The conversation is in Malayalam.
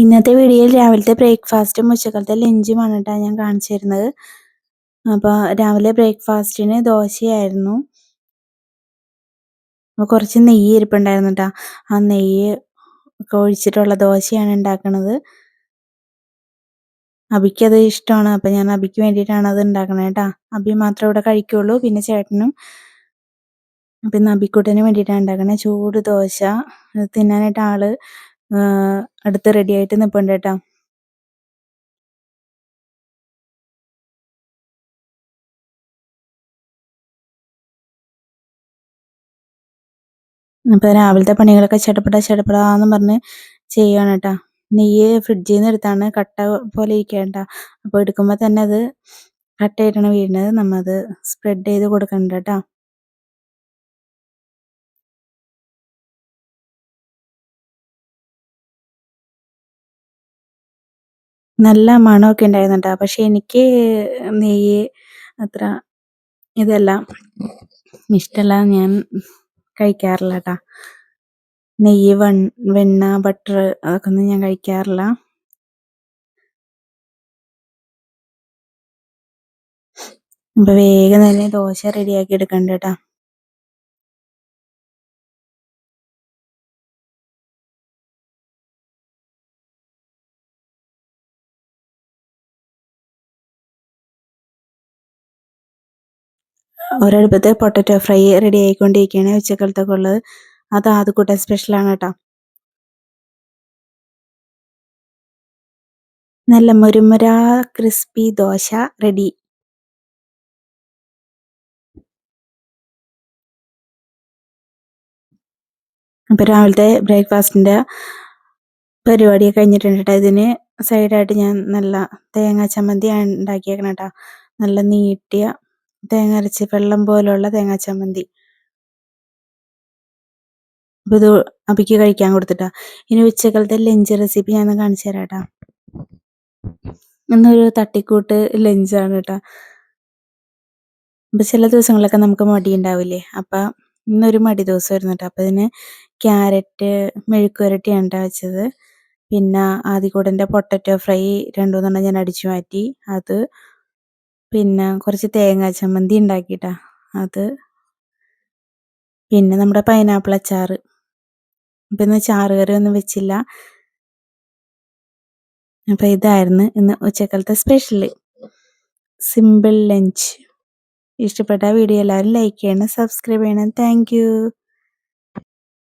ഇന്നത്തെ വീഡിയോയിൽ രാവിലത്തെ ബ്രേക്ക്ഫാസ്റ്റും ഉച്ചക്കലത്തെ ലഞ്ചുമാണ് കേട്ടോ ഞാൻ കാണിച്ചു തരുന്നത്. അപ്പോൾ രാവിലെ ബ്രേക്ക്ഫാസ്റ്റിന് ദോശയായിരുന്നു. അപ്പോൾ കുറച്ച് നെയ്യ് ഇരിപ്പുണ്ടായിരുന്നു കേട്ടോ. ആ നെയ്യ് ഒക്കെ ഒഴിച്ചിട്ടുള്ള ദോശയാണ് ഉണ്ടാക്കുന്നത്. അബിക്കത് ഇഷ്ടമാണ്. അപ്പോൾ ഞാൻ അബിക്ക് വേണ്ടിയിട്ടാണ് അത് ഉണ്ടാക്കണത് കേട്ടോ. അബി മാത്രമേ ഇവിടെ കഴിക്കുള്ളൂ, പിന്നെ ചേട്ടനും. പിന്നെ അബിക്കുട്ടന് വേണ്ടിയിട്ടാണ് ഉണ്ടാക്കണത്. ചൂട് ദോശ തിന്നാനായിട്ട് ആള് അടുത്ത് റെഡി ആയിട്ട് നിൽപ്പുണ്ട് കേട്ടോ. അപ്പോൾ രാവിലത്തെ പണികളൊക്കെ ചടപടാന്ന് പറഞ്ഞ് ചെയ്യുകയാണ് കേട്ടോ. നെയ്യ് ഫ്രിഡ്ജിൽ നിന്ന് എടുത്താണ്, കട്ട പോലെ ഇരിക്കുക. അപ്പോൾ എടുക്കുമ്പോൾ തന്നെ അത് കട്ടയായിട്ടാണ് വീഴുന്നത്. നമ്മത് സ്പ്രെഡ് ചെയ്ത് കൊടുക്കണ്ട കേട്ടോ. നല്ല മണമൊക്കെ ഉണ്ടായിരുന്നു കേട്ടോ. പക്ഷെ എനിക്ക് നെയ്യ് അത്ര ഇതെല്ലാം ഇഷ്ടമല്ല, ഞാൻ കഴിക്കാറില്ല കേട്ടോ. നെയ്യ്, വെണ്ണ, ബട്ടർ അതൊക്കെ ഒന്നും ഞാൻ കഴിക്കാറില്ല. അപ്പോൾ വേഗം തന്നെ ദോശ റെഡിയാക്കി എടുക്കണ്ട കേട്ടോ. ഒരടുപ്പത്ത് പൊട്ടറ്റോ ഫ്രൈ റെഡി ആയിക്കൊണ്ടിരിക്കുകയാണ്. ഉച്ചക്കലത്തൊക്കെ ഉള്ളത് അത് ആദ്യക്കൂട്ട സ്പെഷ്യലാണ് കേട്ടോ. നല്ല മുരുമുര ക്രിസ്പി ദോശ റെഡി. അപ്പോൾ രാവിലത്തെ ബ്രേക്ക്ഫാസ്റ്റിൻ്റെ പരിപാടിയൊക്കെ കഴിഞ്ഞിട്ടുണ്ട് കേട്ടോ. ഇതിന് സൈഡായിട്ട് ഞാൻ നല്ല തേങ്ങ ചമ്മന്തിയാണ് ഉണ്ടാക്കിയേക്കണം കേട്ടോ. നല്ല നീട്ടിയ തേങ്ങ അരച്ച് വെള്ളം പോലുള്ള തേങ്ങ ചമ്മന്തി. അപ്പോൾ ഇത് അബിക്ക് കഴിക്കാൻ കൊടുത്തിട്ടാ. ഇനി ഉച്ചക്കലത്തെ ലഞ്ച് റെസിപ്പി ഞാൻ കാണിച്ചു തരാം കേട്ടോ. ഇന്നൊരു തട്ടിക്കൂട്ട് ലഞ്ചാണ് കേട്ടോ. അപ്പോൾ ചില ദിവസങ്ങളിലൊക്കെ നമുക്ക് മടി ഉണ്ടാവില്ലേ, അപ്പം ഇന്നൊരു മടി ദിവസമായിരുന്നു കേട്ടോ. അപ്പോൾ ഇതിന് ക്യാരറ്റ് മെഴുക്ക് പുരട്ടിയാണ് കേട്ടോ വെച്ചത്. പിന്നെ ആദ്യകൂടൻ്റെ പൊട്ടറ്റോ ഫ്രൈ 2-3 ഞാൻ അടിച്ചു മാറ്റി അത്. പിന്നെ കുറച്ച് തേങ്ങാ ചമ്മന്തി ഉണ്ടാക്കിയിട്ടാ അത്. പിന്നെ നമ്മുടെ പൈനാപ്പിൾ അച്ചാർ. അപ്പം ഇന്ന് ചാറുകറി ഒന്നും വെച്ചില്ല. അപ്പോൾ ഇതായിരുന്നു ഇന്ന് ഉച്ചക്കലത്തെ സ്പെഷ്യൽ സിമ്പിൾ ലഞ്ച്. ഇഷ്ടപ്പെട്ട വീഡിയോ എല്ലാവരും ലൈക്ക് ചെയ്യണം, സബ്സ്ക്രൈബ് ചെയ്യണം. Thank you.